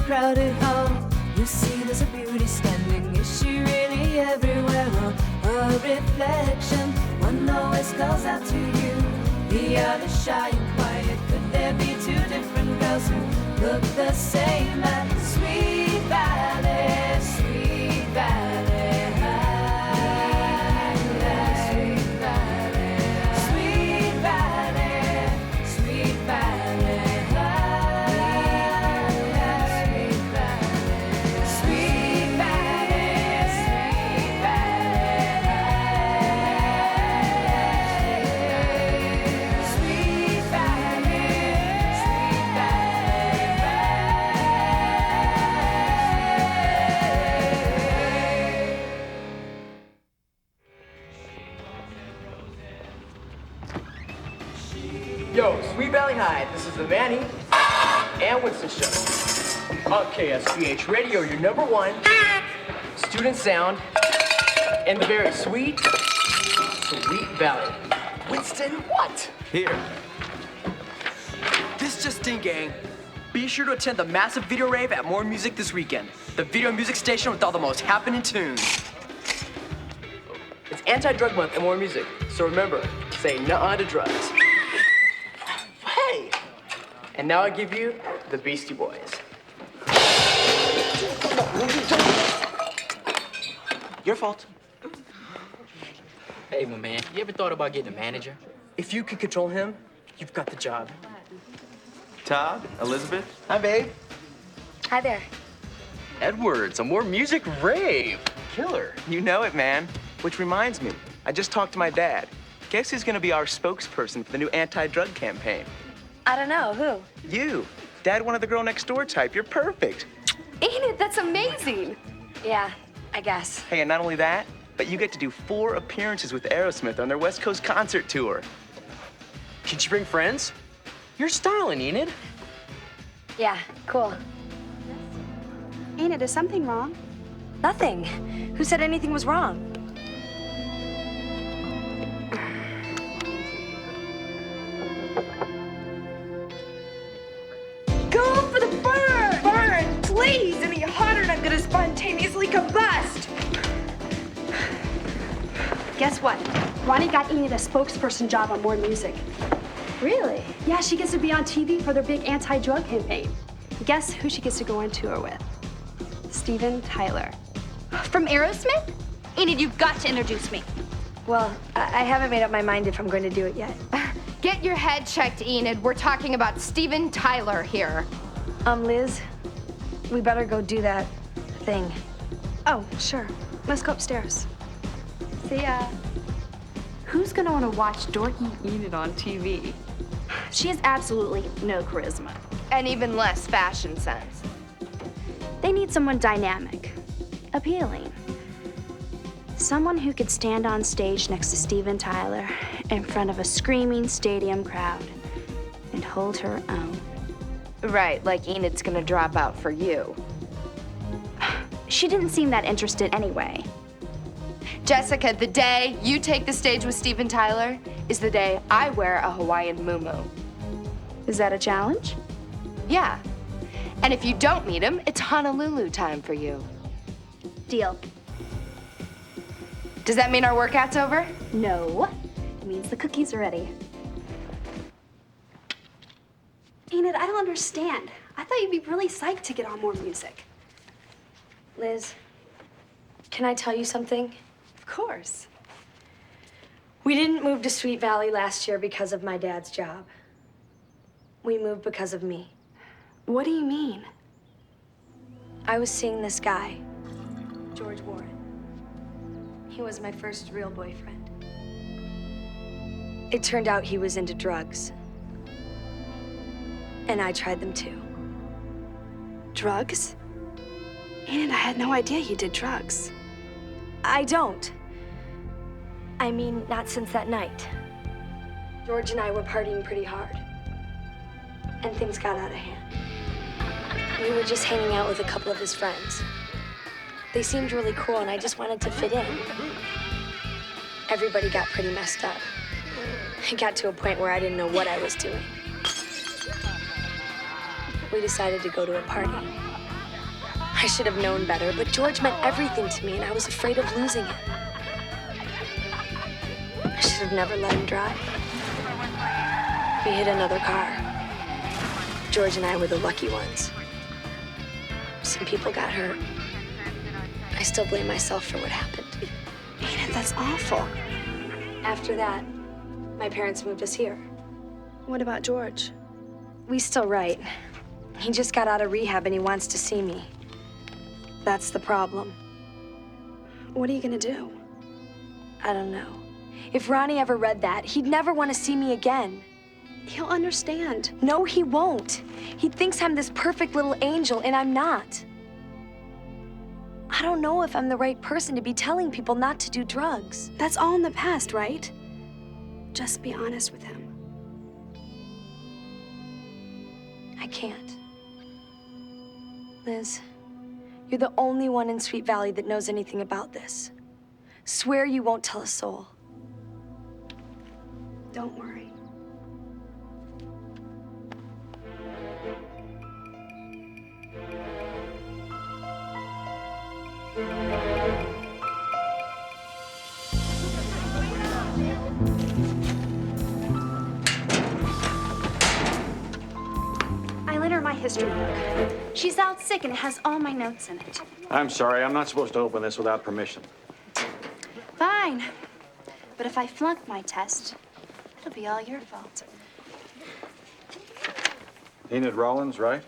crowded hall. You see there's a beauty standing. Is she really everywhere? Or a reflection? One always calls out to you, the other shy and quiet. Could there be two different girls who look the same at Sweet Valley, Sweet Valley? Yo, Sweet Valley High, this is the Manny and Winston show. On SVH Radio, your number one student sound in the very sweet Valley. Winston, what? Here. This just in, gang. Be sure to attend the massive video rave at More Music this weekend. The video music station with all the most happening tunes. It's anti-drug month and More Music, so remember, say nuh-uh to drugs. Hey! And now I give you the Beastie Boys. Your fault. Hey, my man, you ever thought about getting a manager? If you can control him, you've got the job. Todd, Elizabeth. Hi, babe. Hi there. Edwards, a More Music rave. Killer. You know it, man. Which reminds me, I just talked to my dad. Guess who's gonna be our spokesperson for the new anti-drug campaign? I don't know, who? You. Dad wanted the girl next door type. You're perfect. Enid, that's amazing. Yeah, I guess. Hey, and not only that, but you get to do 4 appearances with Aerosmith on their West Coast concert tour. Can she bring friends? You're styling, Enid. Yeah, cool. Enid, is something wrong? Nothing. Who said anything was wrong? Go for the burn! Burn, please! Any hotter and I'm gonna spontaneously combust! Guess what? Ronnie got Enid a spokesperson job on More Music. Really? Yeah, she gets to be on TV for their big anti-drug campaign. Guess who she gets to go on tour with? Steven Tyler. From Aerosmith? Enid, you've got to introduce me. Well, I haven't made up my mind if I'm going to do it yet. Get your head checked, Enid. We're talking about Steven Tyler here. Liz, we better go do that thing. Oh, sure. Let's go upstairs. See ya. Who's gonna want to watch dorky Enid on TV? She has absolutely no charisma. And even less fashion sense. They need someone dynamic, appealing. Someone who could stand on stage next to Steven Tyler in front of a screaming stadium crowd and hold her own. Right, like Enid's gonna drop out for you. She didn't seem that interested anyway. Jessica, the day you take the stage with Steven Tyler is the day I wear a Hawaiian muumuu. Is that a challenge? Yeah. And if you don't meet him, it's Honolulu time for you. Deal. Does that mean our workout's over? No. It means the cookies are ready. Enid, I don't understand. I thought you'd be really psyched to get on More Music. Liz, can I tell you something? Of course. We didn't move to Sweet Valley last year because of my dad's job. We moved because of me. What do you mean? I was seeing this guy, George Warren. He was my first real boyfriend. It turned out he was into drugs. And I tried them too. Drugs? Enid, I had no idea you did drugs. I don't. I mean, not since that night. George and I were partying pretty hard. And things got out of hand. We were just hanging out with a couple of his friends. They seemed really cool, and I just wanted to fit in. Everybody got pretty messed up. It got to a point where I didn't know what I was doing. We decided to go to a party. I should have known better, but George meant everything to me, and I was afraid of losing him. I should have never let him drive. We hit another car. George and I were the lucky ones. Some people got hurt. I still blame myself for what happened. Enid, that's awful. After that, my parents moved us here. What about George? We still write. He just got out of rehab and he wants to see me. That's the problem. What are you gonna do? I don't know. If Ronnie ever read that, he'd never want to see me again. He'll understand. No, he won't. He thinks I'm this perfect little angel, and I'm not. I don't know if I'm the right person to be telling people not to do drugs. That's all in the past, right? Just be honest with him. I can't. Liz, you're the only one in Sweet Valley that knows anything about this. Swear you won't tell a soul. Don't worry. I lent her my history book. She's out sick and it has all my notes in it. I'm sorry, I'm not supposed to open this without permission. Fine. But if I flunk my test, it'll be all your fault. Enid Rollins, right?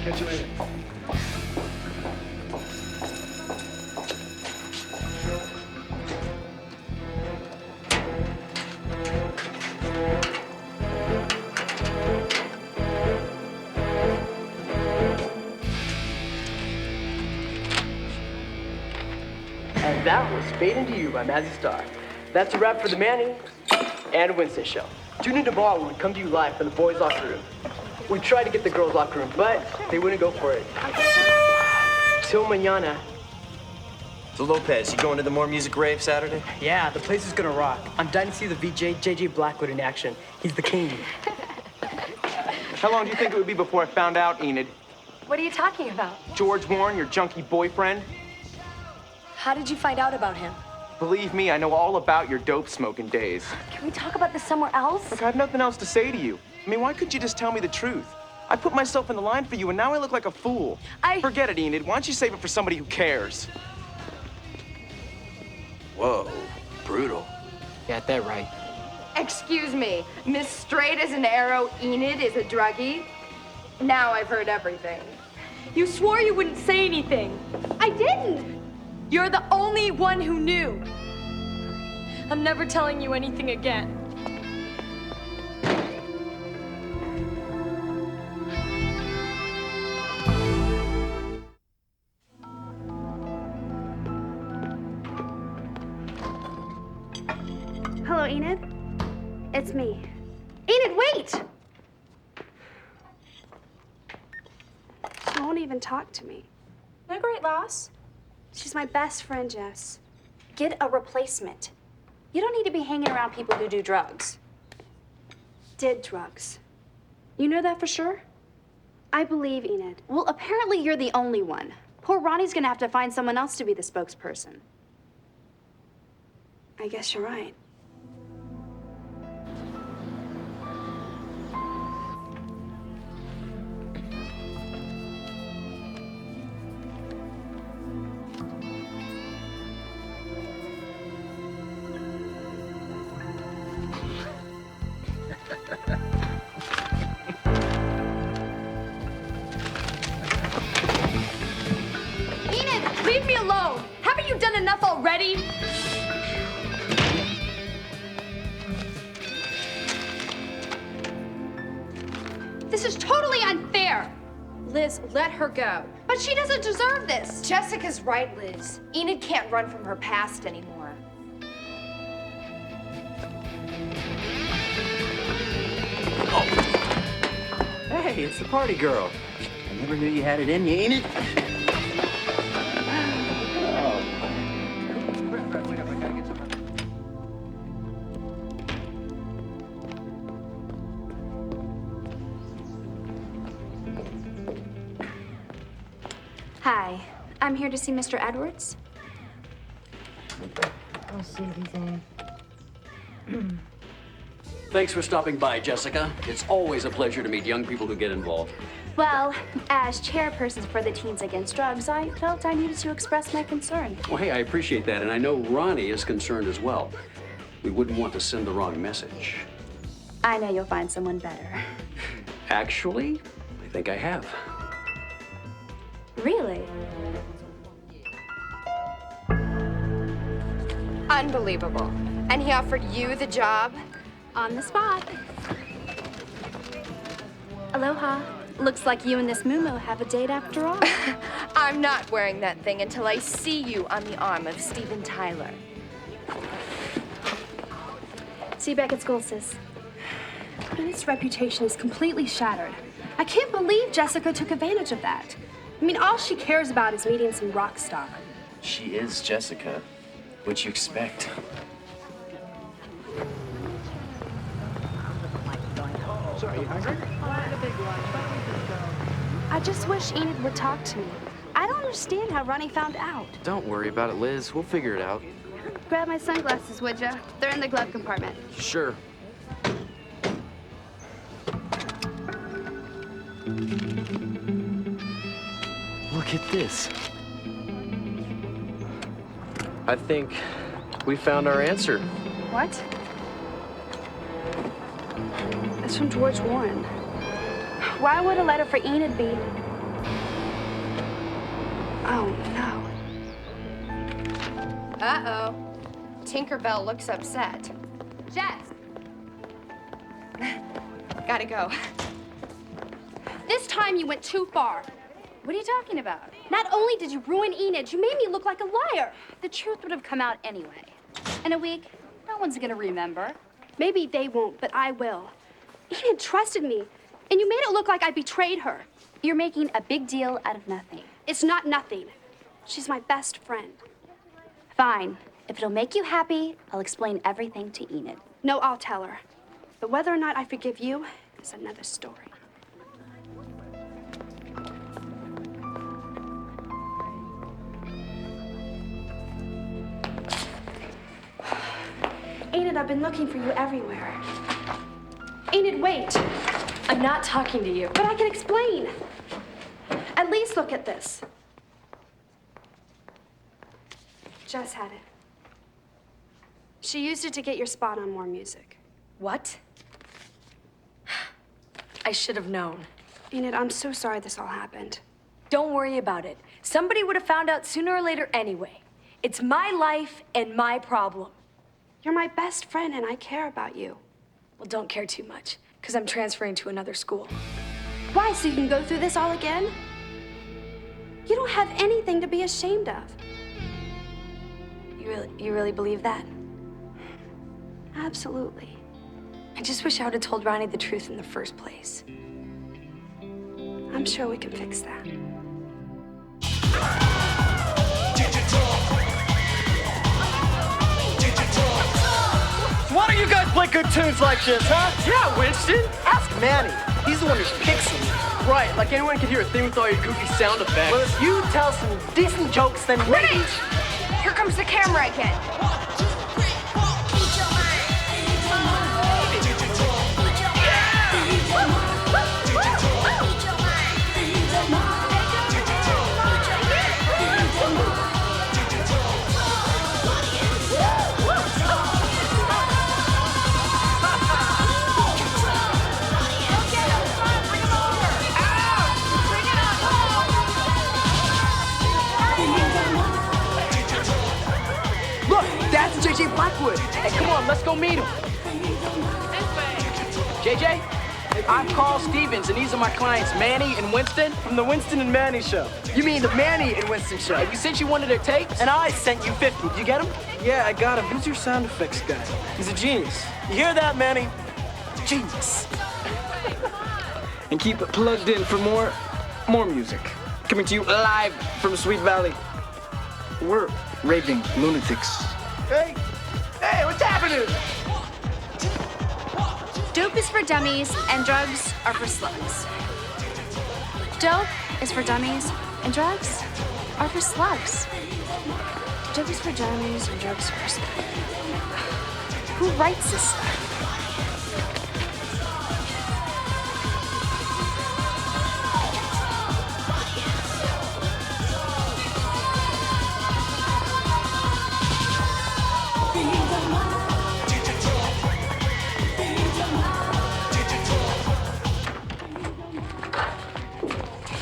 Catch you later. And that was Fade Into You by Mazzy Star. That's a wrap for the Manny and Winston show. Tune in tomorrow when we come to you live from the boys' locker room. We tried to get the girls' locker room, but they wouldn't go for it. Till mañana. So Lopez, you going to the More Music Rave Saturday? Yeah, the place is gonna rock. I'm dying to see the VJ, JJ Blackwood in action. He's the king. How long do you think it would be before I found out, Enid? What are you talking about? George Warren, your junkie boyfriend? How did you find out about him? Believe me, I know all about your dope smoking days. Can we talk about this somewhere else? Look, I have nothing else to say to you. I mean, why couldn't you just tell me the truth? I put myself in the line for you, and now I look like a fool. Forget it, Enid. Why don't you save it for somebody who cares? Whoa, brutal. Got that right. Excuse me, Miss Straight as an arrow, Enid is a druggie? Now I've heard everything. You swore you wouldn't say anything. I didn't. You're the only one who knew. I'm never telling you anything again. Hello, Enid. It's me. Enid, wait! She won't even talk to me. No great loss. She's my best friend, Jess. Get a replacement. You don't need to be hanging around people who do drugs. Did drugs. You know that for sure? I believe, Enid. Well, apparently you're the only one. Poor Ronnie's gonna have to find someone else to be the spokesperson. I guess you're right. Enid, leave me alone. Haven't you done enough already? is totally unfair. Liz, let her go. But she doesn't deserve this. Jessica's right, Liz. Enid can't run from her past anymore. Hey, it's the party girl. I never knew you had it in you, Enid. Hi, I'm here to see Mr. Edwards. I'll see if he's in. Thanks for stopping by, Jessica. It's always a pleasure to meet young people who get involved. Well, as chairperson for the Teens Against Drugs, I felt I needed to express my concern. Well, hey, I appreciate that, and I know Ronnie is concerned as well. We wouldn't want to send the wrong message. I know you'll find someone better. Actually, I think I have. Really? Unbelievable. And he offered you the job? On the spot. Aloha. Looks like you and this Mumu have a date after all. I'm not wearing that thing until I see you on the arm of Steven Tyler. See you back at school, sis. Enid's reputation is completely shattered. I can't believe Jessica took advantage of that. I mean, all she cares about is meeting some rock star. She is Jessica. What'd you expect? Sorry, you hungry? I just wish Enid would talk to me. I don't understand how Ronnie found out. Don't worry about it, Liz. We'll figure it out. Grab my sunglasses, would ya? They're in the glove compartment. Sure. Look at this. I think we found our answer. What? It's from George Warren. Why would a letter for Enid be? Oh, no. Uh-oh. Tinkerbell looks upset. Jess! Gotta go. This time you went too far. What are you talking about? Not only did you ruin Enid, you made me look like a liar. The truth would have come out anyway. In a week, no one's gonna remember. Maybe they won't, but I will. Enid trusted me, and you made it look like I betrayed her. You're making a big deal out of nothing. It's not nothing. She's my best friend. Fine. If it'll make you happy, I'll explain everything to Enid. No, I'll tell her. But whether or not I forgive you is another story. Enid, I've been looking for you everywhere. Enid, wait. I'm not talking to you. But I can explain. At least look at this. Jess had it. She used it to get your spot on More Music. What? I should have known. Enid, I'm so sorry this all happened. Don't worry about it. Somebody would have found out sooner or later anyway. It's my life and my problem. You're my best friend and I care about you. Well, don't care too much, because I'm transferring to another school. Why, so you can go through this all again? You don't have anything to be ashamed of. You really believe that? Absolutely. I just wish I would have told Ronnie the truth in the first place. I'm sure we can fix that. Why don't you guys play good tunes like this, huh? Yeah, Winston. Ask Manny. He's the one who picks them. Right, like anyone can hear a thing with all your goofy sound effects. Well, if you tell some decent jokes, then maybe... Here comes the camera again. That's JJ Blackwood. Hey, come on, let's go meet him. JJ? Hey, I'm Carl Stevens, and these are my clients, Manny and Winston. From the Winston and Manny show. You mean the Manny and Winston show? You said you wanted their tapes, and I sent you 50. Did you get them? Yeah, I got him. Who's your sound effects guy? He's a genius. You hear that, Manny? Genius. And keep it plugged in for more music. Coming to you live from Sweet Valley. We're raving lunatics. Hey, what's happening? Dope is for dummies and drugs are for slugs. Dope is for dummies and drugs are for slugs. Dope is for dummies and drugs are for slugs. Who writes this stuff?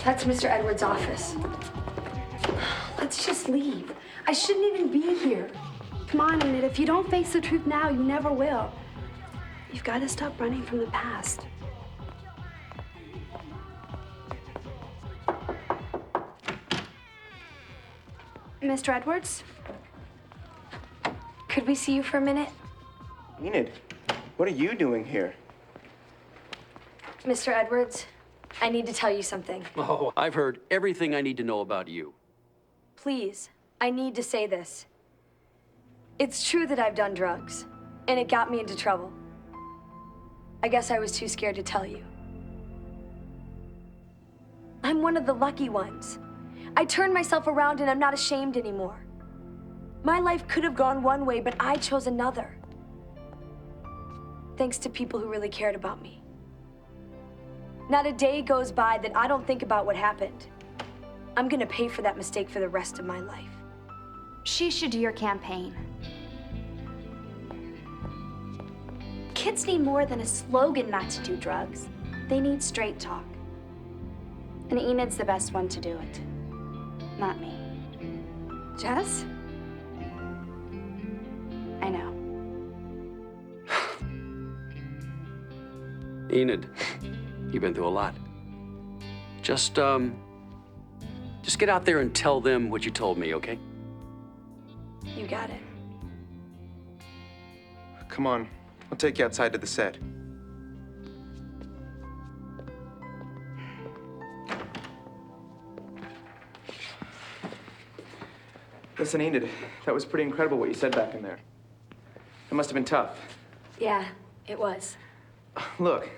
That's Mr. Edwards' office. Let's just leave. I shouldn't even be here. Come on, Enid. If you don't face the truth now, you never will. You've got to stop running from the past. Mr. Edwards? Could we see you for a minute? Enid, what are you doing here? Mr. Edwards, I need to tell you something. Oh, I've heard everything I need to know about you. Please, I need to say this. It's true that I've done drugs, and it got me into trouble. I guess I was too scared to tell you. I'm one of the lucky ones. I turned myself around and I'm not ashamed anymore. My life could have gone one way, but I chose another. Thanks to people who really cared about me. Not a day goes by that I don't think about what happened. I'm gonna pay for that mistake for the rest of my life. She should do your campaign. Kids need more than a slogan not to do drugs. They need straight talk. And Enid's the best one to do it. Not me. Jess? I know. Enid, you've been through a lot. Just get out there and tell them what you told me, okay? You got it. Come on, I'll take you outside to the set. Listen, Enid, that was pretty incredible what you said back in there. It must have been tough. Yeah, it was. Look,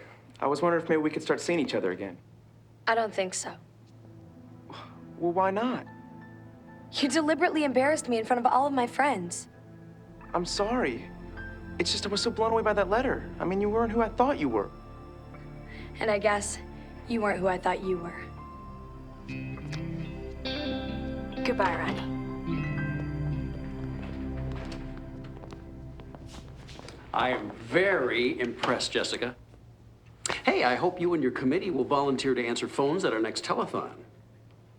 I was wondering if maybe we could start seeing each other again. I don't think so. Well, why not? You deliberately embarrassed me in front of all of my friends. I'm sorry. It's just I was so blown away by that letter. I mean, you weren't who I thought you were. And I guess you weren't who I thought you were. Goodbye, Ronnie. I am very impressed, Jessica. Hey, I hope you and your committee will volunteer to answer phones at our next telethon.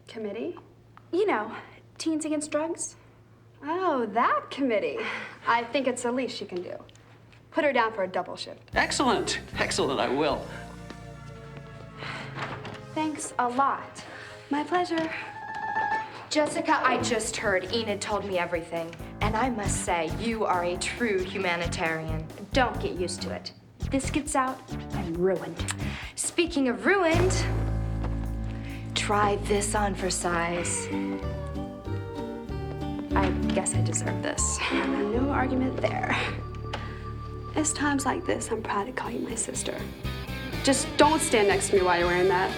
Committee? You know, Teens Against Drugs. Oh, that committee. I think it's the least you can do. Put her down for a double shift. Excellent. Excellent, I will. Thanks a lot. My pleasure. Jessica, I just heard Enid told me everything. And I must say, you are a true humanitarian. Don't get used to it. If this gets out, I'm ruined. Speaking of ruined, try this on for size. I guess I deserve this. No argument there. It's times like this I'm proud to call you my sister. Just don't stand next to me while you're wearing that.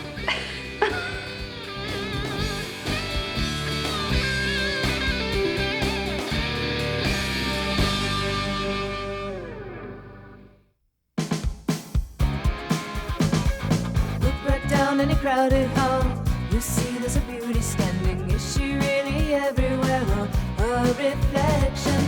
In a crowded hall, you see there's a beauty standing. Is she really everywhere? Or a reflection?